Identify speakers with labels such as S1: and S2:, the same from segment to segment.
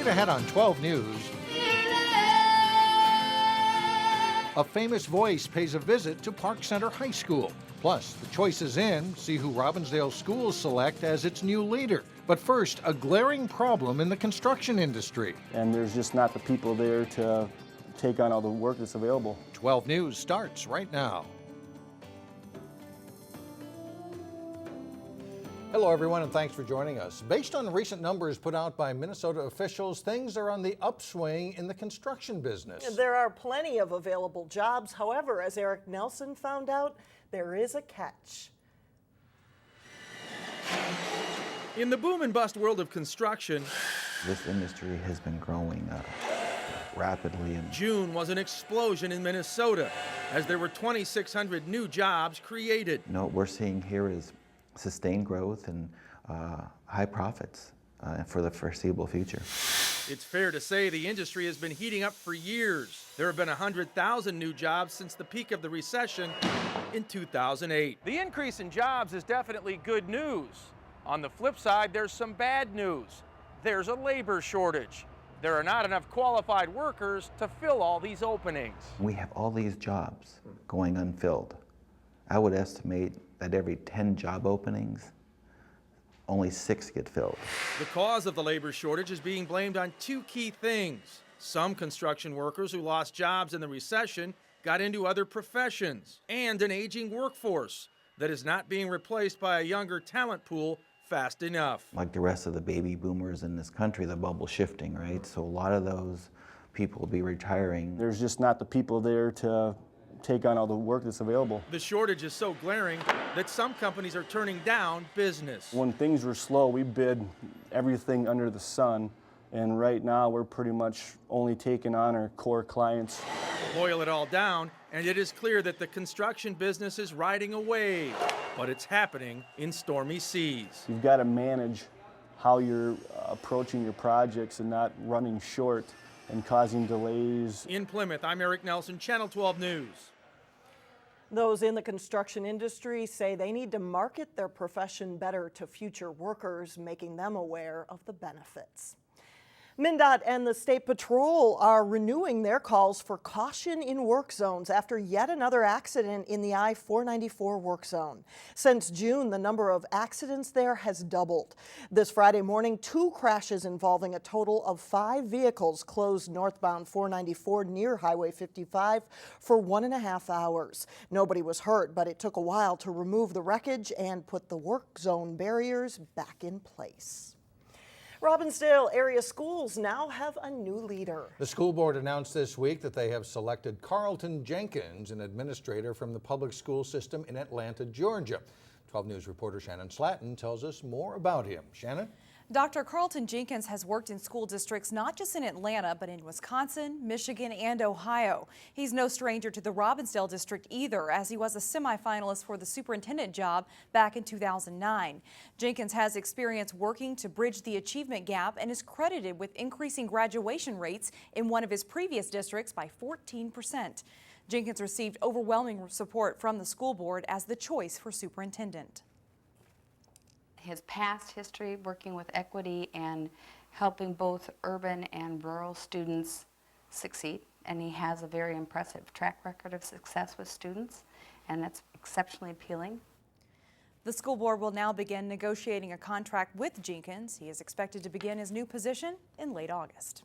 S1: Straight ahead on 12 News, a famous voice pays a visit to Park Center High School. Plus, the choice is in. See who Robbinsdale schools select as its new leader. But first, a glaring problem in the construction industry.
S2: And there's just not the people there to take on all the work that's available.
S1: 12 News starts right now. Hello, everyone, and thanks for joining us. Based on recent numbers put out by Minnesota officials, things are on the upswing in the construction business.
S3: There are plenty of available jobs. However, as Eric Nelson found out, there is a catch.
S4: In the boom and bust world of construction,
S5: this industry has been growing rapidly.
S4: June was an explosion in Minnesota as there were 2,600 new jobs created.
S5: What we're seeing here is sustained growth and high profits for the foreseeable future.
S4: It's fair to say the industry has been heating up for years. There have been 100,000 new jobs since the peak of the recession in 2008. The increase in jobs is definitely good news. On the flip side, there's some bad news. There's a labor shortage. There are not enough qualified workers to fill all these openings.
S5: We have all these jobs going unfilled. I would estimate that every 10 job openings, only 6 get filled.
S4: The cause of the labor shortage is being blamed on two key things. Some construction workers who lost jobs in the recession got into other professions, and an aging workforce that is not being replaced by a younger talent pool fast enough.
S5: Like the rest of the baby boomers in this country, the bubble's shifting, right? So a lot of those people will be retiring.
S2: There's just not the people there to take on all the work that's available.
S4: The shortage is so glaring that some companies are turning down business.
S2: When things were slow, we bid everything under the sun, and right now we're pretty much only taking on our core clients.
S4: Boil it all down, and it is clear that the construction business is riding a wave, but it's happening in stormy seas.
S2: You've got to manage how you're approaching your projects and not running short and causing delays.
S4: In Plymouth, I'm Eric Nelson, Channel 12 News.
S3: Those in the construction industry say they need to market their profession better to future workers, making them aware of the benefits. MnDOT and the State Patrol are renewing their calls for caution in work zones after yet another accident in the I-494 work zone. Since June, the number of accidents there has doubled. This Friday morning, 2 crashes involving a total of 5 vehicles closed northbound 494 near Highway 55 for 1.5 hours. Nobody was hurt, but it took a while to remove the wreckage and put the work zone barriers back in place. Robbinsdale area schools now have a new leader.
S1: The school board announced this week that they have selected Carlton Jenkins, an administrator from the public school system in Atlanta, Georgia. 12 News reporter Shannon Slatton tells us more about him. Shannon?
S6: Dr. Carlton Jenkins has worked in school districts not just in Atlanta, but in Wisconsin, Michigan, and Ohio. He's no stranger to the Robbinsdale district either, as he was a semifinalist for the superintendent job back in 2009. Jenkins has experience working to bridge the achievement gap and is credited with increasing graduation rates in one of his previous districts by 14%. Jenkins received overwhelming support from the school board as the choice for superintendent.
S7: His past history working with equity and helping both urban and rural students succeed, and he has a very impressive track record of success with students, and that's exceptionally appealing.
S6: The school board will now begin negotiating a contract with Jenkins. He is expected to begin his new position in late August.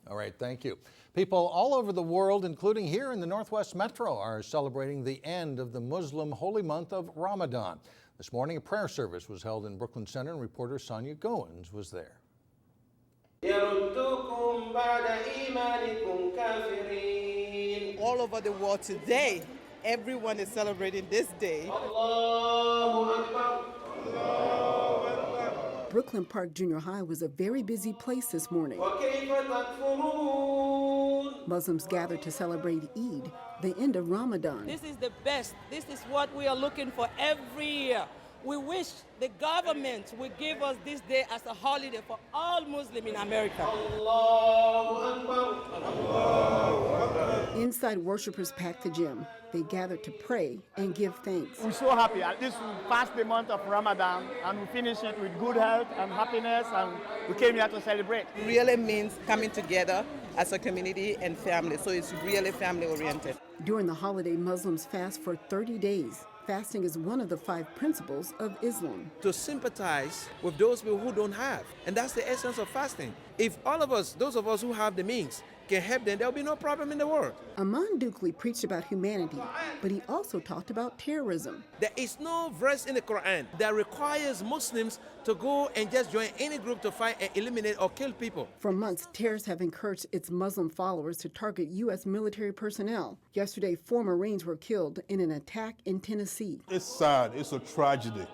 S1: All right, thank you. People all over the world, including here in the Northwest Metro, are celebrating the end of the Muslim holy month of Ramadan. This morning, a prayer service was held in Brooklyn Center, and reporter Sonia Goins was there.
S8: All over the world today, everyone is celebrating this day.
S9: Brooklyn Park Junior High was a very busy place this morning. Muslims gathered to celebrate Eid, the end of Ramadan.
S8: This is the best. This is what we are looking for every year. We wish the government would give us this day as a holiday for all Muslims in America.
S9: Inside, worshipers packed the gym. They gathered to pray and give thanks.
S2: We're so happy. At least we passed the month of Ramadan and we finished it with good health and happiness, and we came here to celebrate.
S8: It really means coming together as a community and family, so it's really family oriented.
S9: During the holiday, Muslims fast for 30 days. Fasting is one of the 5 principles of Islam.
S10: To sympathize with those people who don't have. And that's the essence of fasting. If all of us, those of us who have the means, can help them, there'll be no problem in the world.
S9: Aman Dukley preached about humanity, but he also talked about terrorism.
S10: There is no verse in the Quran that requires Muslims to go and just join any group to fight and eliminate or kill people.
S9: For months, terrorists have encouraged its Muslim followers to target U.S. military personnel. Yesterday, 4 Marines were killed in an attack in Tennessee.
S11: It's sad. It's a tragedy.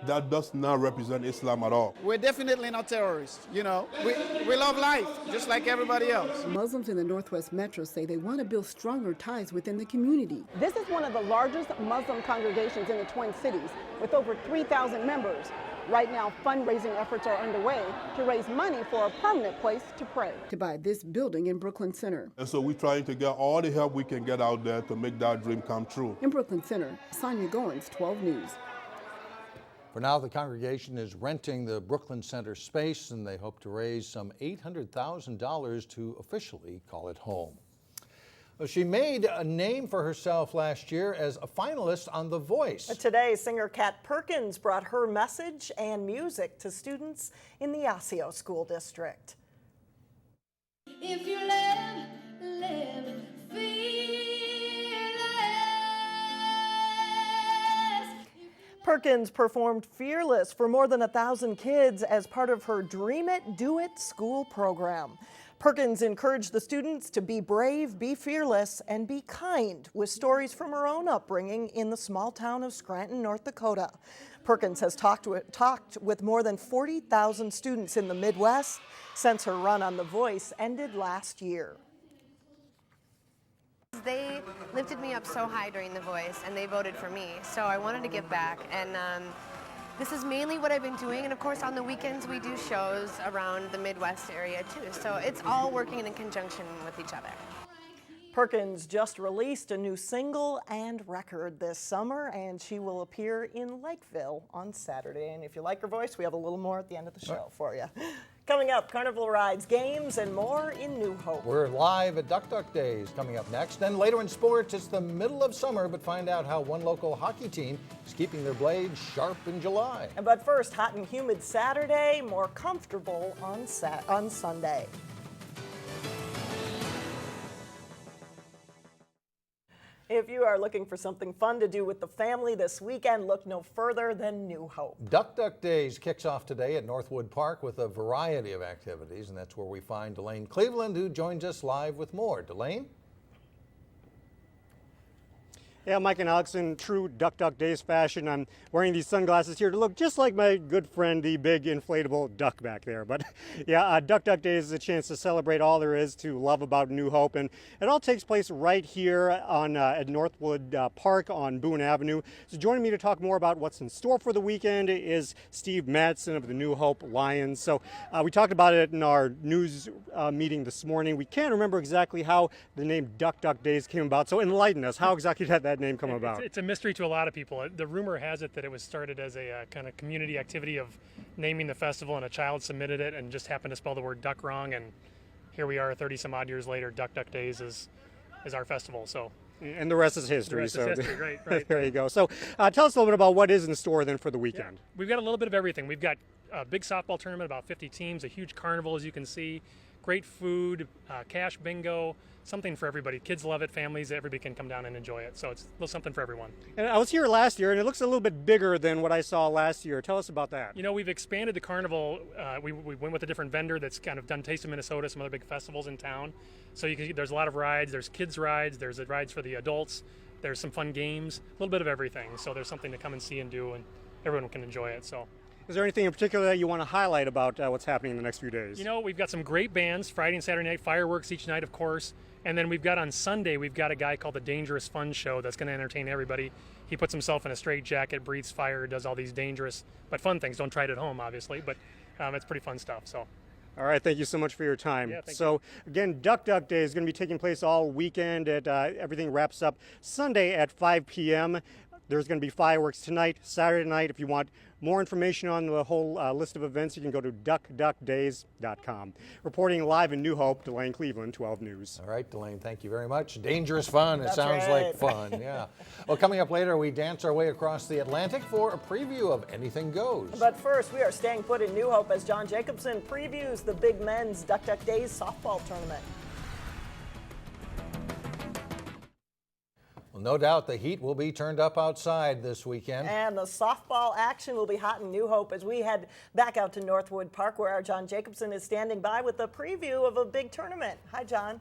S11: That does not represent Islam at all.
S2: We're definitely not terrorists. You know, we love life, just like everybody else.
S9: Muslims in the Northwest Metro say they want to build stronger ties within the community.
S12: This is one of the largest Muslim congregations in the Twin Cities, with over 3,000 members. Right now, fundraising efforts are underway to raise money for a permanent place to pray.
S9: To buy this building in Brooklyn Center.
S11: And so we're trying to get all the help we can get out there to make that dream come true.
S9: In Brooklyn Center, Sonia Goins, 12 News.
S1: For now, the congregation is renting the Brooklyn Center space, and they hope to raise some $800,000 to officially call it home. Well, she made a name for herself last year as a finalist on The Voice.
S3: Today, singer Kat Perkins brought her message and music to students in the Osseo School District.
S13: If you live,
S3: Perkins performed Fearless for more than 1,000 kids as part of her Dream It, Do It school program. Perkins encouraged the students to be brave, be fearless, and be kind with stories from her own upbringing in the small town of Scranton, North Dakota. Perkins has talked with more than 40,000 students in the Midwest since her run on The Voice ended last year.
S14: They lifted me up so high during The Voice, and they voted for me, so I wanted to give back, and this is mainly what I've been doing, and of course on the weekends we do shows around the Midwest area too, so it's all working in conjunction with each other.
S3: Perkins just released a new single and record this summer, and she will appear in Lakeville on Saturday. And if you like her voice, we have a little more at the end of the show for you. Coming up, carnival rides, games, and more in New Hope.
S1: We're live at Duk Duk Daze coming up next. Then later in sports, it's the middle of summer, but find out how one local hockey team is keeping their blades sharp in July.
S3: But first, hot and humid Saturday, more comfortable on Sunday. If you are looking for something fun to do with the family this weekend, look no further than New Hope.
S1: Duk Duk Daze kicks off today at Northwood Park with a variety of activities, and that's where we find Delane Cleveland, who joins us live with more. Delane?
S15: Yeah, Mike and Alex, in true Duk Duk Daze fashion, I'm wearing these sunglasses here to look just like my good friend, the big inflatable duck back there. But yeah, Duk Duk Daze is a chance to celebrate all there is to love about New Hope, and it all takes place right here on at Northwood Park on Boone Avenue. So joining me to talk more about what's in store for the weekend is Steve Madsen of the New Hope Lions. So we talked about it in our news meeting this morning. We can't remember exactly how the name Duk Duk Daze came about, so enlighten us. How exactly did that name come about?
S16: It's a mystery to a lot of people. The rumor has it that it was started as a kind of community activity of naming the festival, and a child submitted it and just happened to spell the word duck wrong, and here we are 30 some odd years later. Duk Duk Daze is our festival. So, and
S15: the rest is history.
S16: The rest is history. Right.
S15: There you go. So tell us a little bit about what is in store then for the weekend.
S16: Yeah, we've got a little bit of everything. We've got a big softball tournament, about 50 teams, a huge carnival as you can see, great food, cash bingo, something for everybody. Kids love it, families, everybody can come down and enjoy it. So it's a little something for everyone.
S15: And I was here last year, and it looks a little bit bigger than what I saw last year. Tell us about that.
S16: You know, we've expanded the carnival. We went with a different vendor that's kind of done Taste of Minnesota, some other big festivals in town. So you can, there's a lot of rides. There's kids rides. There's rides for the adults. There's some fun games, a little bit of everything. So there's something to come and see and do, and everyone can enjoy it. So.
S15: Is there anything in particular that you want to highlight about what's happening in the next few days?
S16: You know, we've got some great bands, Friday and Saturday night, fireworks each night, of course. And then we've got on Sunday, we've got a guy called the Dangerous Fun Show that's going to entertain everybody. he puts himself in a straitjacket, breathes fire, does all these dangerous but fun things. Don't try it at home, obviously, but it's pretty fun stuff. So.
S15: All right, thank you so much for your time.
S16: Yeah, thank
S15: you. Again, Duk Duk Daze is going to be taking place all weekend. Everything wraps up Sunday at 5 p.m. There's going to be fireworks tonight, Saturday night. If you want more information on the whole list of events, you can go to dukdukdaze.com. Reporting live in New Hope, Delane Cleveland, 12 News.
S1: All right, Delane, thank you very much. Dangerous fun.
S3: That's
S1: it sounds
S3: right.
S1: like fun, yeah. Well, coming up later, we dance our way across the Atlantic for a preview of Anything Goes.
S3: But first, we are staying put in New Hope as John Jacobson previews the big men's Duk Duk Daze Softball Tournament.
S1: Well, no doubt the heat will be turned up outside this weekend.
S3: And the softball action will be hot in New Hope as we head back out to Northwood Park, where our John Jacobson is standing by with a preview of a big tournament. Hi, John.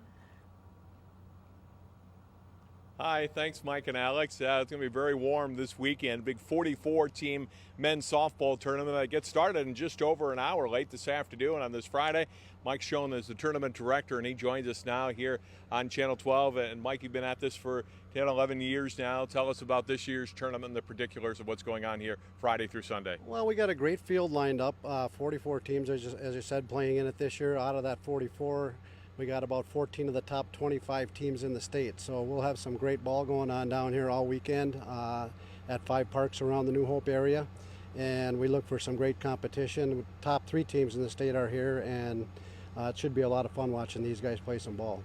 S17: Hi, thanks, Mike and Alex. It's going to be very warm this weekend. Big 44-team men's softball tournament that gets started in just over an hour late this afternoon on this Friday. Mike Schoen is the tournament director, and he joins us now here on Channel 12. And Mike, you've been at this for 10, 11 years now. Tell us about this year's tournament and the particulars of what's going on here Friday through Sunday.
S18: Well, we got a great field lined up. 44 teams, as you said, playing in it this year. Out of that 44, we got about 14 of the top 25 teams in the state. So we'll have some great ball going on down here all weekend at 5 parks around the New Hope area. And we look for some great competition. The top 3 teams in the state are here, and it should be a lot of fun watching these guys play some ball.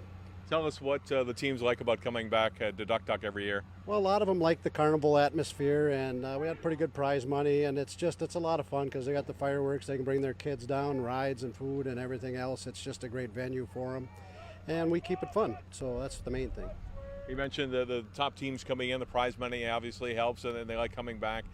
S17: Tell us what the teams like about coming back to Duk Duk every year.
S18: Well, a lot of them like the carnival atmosphere, and we had pretty good prize money, and it's a lot of fun because they got the fireworks. They can bring their kids down, rides and food and everything else. It's just a great venue for them, and we keep it fun, so that's the main thing.
S17: You mentioned the top teams coming in, the prize money obviously helps, and they like coming back.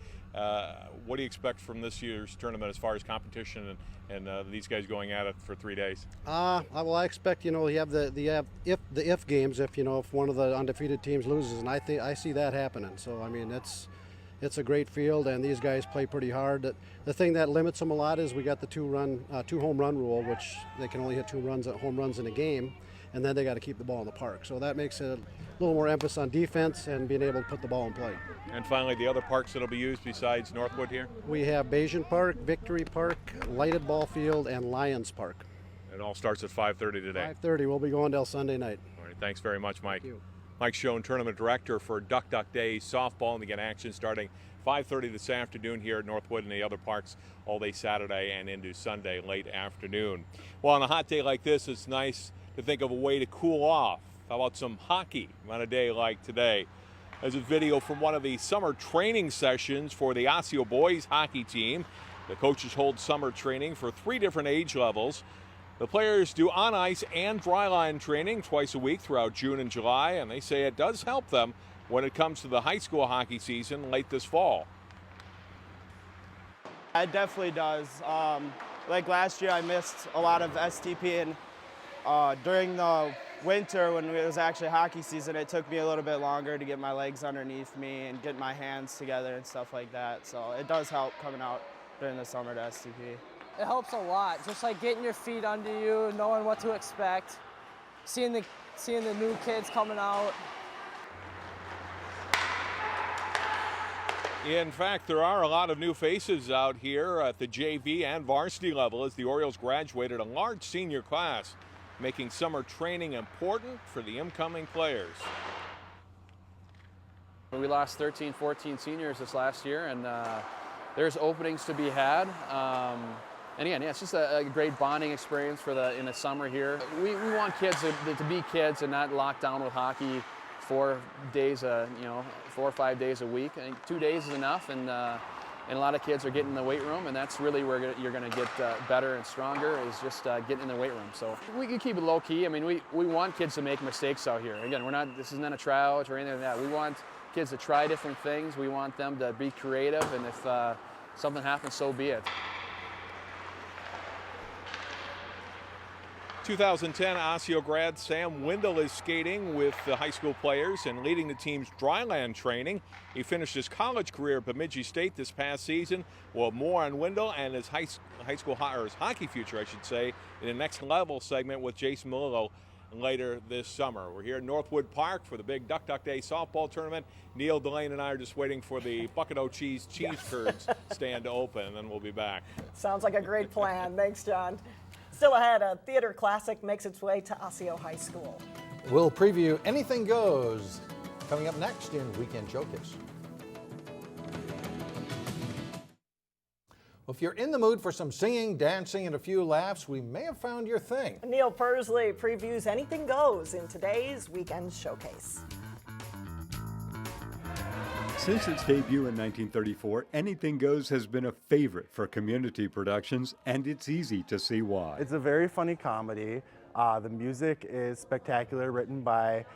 S17: What do you expect from this year's tournament as far as competition and these guys going at it for 3 days?
S18: Well, I expect, you have the if games if one of the undefeated teams loses, and I see that happening. So I mean, it's a great field, and these guys play pretty hard. The thing that limits them a lot is we got the two home run rule, which they can only hit 2 home runs in a game, and then they got to keep the ball in the park. So that makes it a little more emphasis on defense and being able to put the ball in play.
S17: And finally, the other parks that will be used besides Northwood here?
S18: We have Bayesian Park, Victory Park, Lighted Ball Field, and Lions Park.
S17: It all starts at 5:30 today.
S18: 5:30. We'll be going till Sunday night.
S17: All right, thanks very much, Mike.
S18: Thank you.
S17: Mike Schoen, tournament director for Duk Duk Daze Softball, and again, action starting 5:30 this afternoon here at Northwood and the other parks all day Saturday and into Sunday late afternoon. Well, on a hot day like this, it's nice to think of a way to cool off. How about some hockey on a day like today? There's a video from one of the summer training sessions for the Osseo boys hockey team. The coaches hold summer training for 3 different age levels. The players do on-ice and dry line training twice a week throughout June and July, and they say it does help them when it comes to the high school hockey season late this fall.
S19: It definitely does. Like last year, I missed a lot of STP, and during the winter when it was actually hockey season, it took me a little bit longer to get my legs underneath me and get my hands together and stuff like that. So it does help coming out during the summer to STP.
S20: It helps a lot, just like getting your feet under you, knowing what to expect, seeing the new kids coming out.
S17: In fact, there are a lot of new faces out here at the JV and varsity level as the Orioles graduated a large senior class, making summer training important for the incoming players.
S21: We lost 13, 14 seniors this last year, and there's openings to be had. And again, yeah, it's just a great bonding experience in the summer here. We want kids to be kids and not locked down with hockey 4 days, 4 or 5 days a week. I think 2 days is enough, and a lot of kids are getting in the weight room, and that's really where you're going to get better and stronger, is just getting in the weight room. So we can keep it low key. I mean, we want kids to make mistakes out here. Again, this is not a tryout or anything like that. We want kids to try different things. We want them to be creative, and if something happens, so be it.
S17: 2010 Osseo grad Sam Wendell is skating with the high school players and leading the team's dryland training. He finished his college career at Bemidji State this past season. Well, more on Wendell and his his hockey future, I should say, in the next level segment with Jason Melillo. later this summer. We're here at Northwood Park for the big Duk Duk Daze Softball tournament. Neil, Delane, and I are just waiting for the bucket o' cheese curds stand to open, and then we'll be back.
S3: Sounds like a great plan. Thanks, John. Still ahead, a theater classic makes its way to Osseo High School.
S1: We'll preview Anything Goes coming up next in Weekend Showcase. If you're in the mood for some singing, dancing, and a few laughs, we may have found your thing.
S3: Neil Persley previews Anything Goes in today's Weekend Showcase.
S5: Since its debut in 1934, Anything Goes has been a favorite for community productions, and it's easy to see why.
S2: It's a very funny comedy. The music is spectacular, written by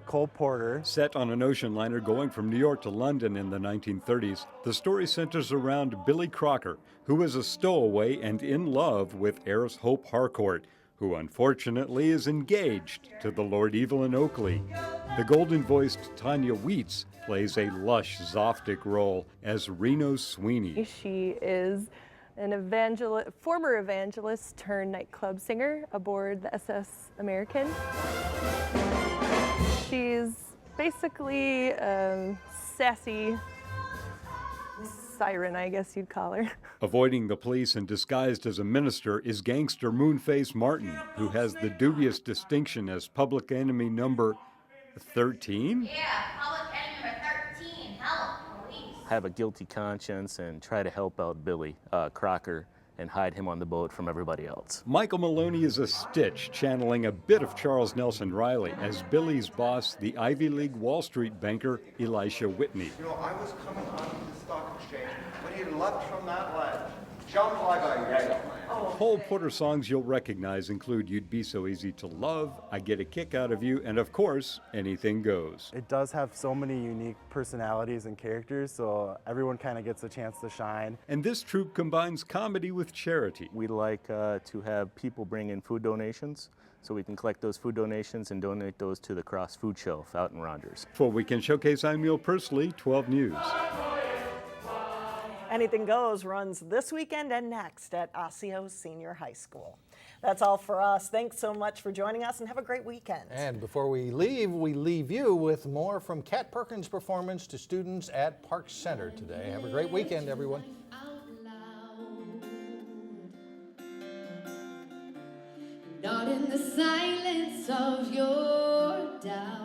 S2: Cole Porter.
S5: Set on an ocean liner going from New York to London in the 1930s, the story centers around Billy Crocker, who is a stowaway and in love with heiress Hope Harcourt, who unfortunately is engaged to the Lord Evelyn Oakley. The golden-voiced Tanya Wheats plays a lush Zoftic role as Reno Sweeney.
S22: She is an former evangelist turned nightclub singer aboard the SS American. She's basically a sassy siren, I guess you'd call her.
S5: Avoiding the police and disguised as a minister is gangster Moonface Martin, who has the dubious distinction as public enemy number 13?
S23: Yeah, public enemy number 13. Help, police.
S24: Have a guilty conscience and try to help out Billy Crocker and hide him on the boat from everybody else.
S5: Michael Maloney is a Stitch, channeling a bit of Charles Nelson Riley as Billy's boss, the Ivy League Wall Street banker Elisha Whitney.
S25: You know, I was coming onto the stock exchange when he leapt from that ledge. Jumped like a yegg.
S5: Cole Porter songs you'll recognize include You'd Be So Easy to Love, I Get a Kick Out of You, and of course, Anything Goes.
S2: It does have so many unique personalities and characters, so everyone kind of gets a chance to shine.
S5: And this troupe combines comedy with charity.
S24: We'd like to have people bring in food donations so we can collect those food donations and donate those to the Cross Food Shelf out in Rogers.
S5: For Weekend Showcase, I'm Neil Persley, 12 News.
S3: Anything Goes runs this weekend and next at Osseo Senior High School. That's all for us. Thanks so much for joining us and have a great weekend.
S1: And before we leave you with more from Kat Perkins' performance to students at Park Center today. Have a great weekend, everyone.
S13: Not in the silence of your doubt.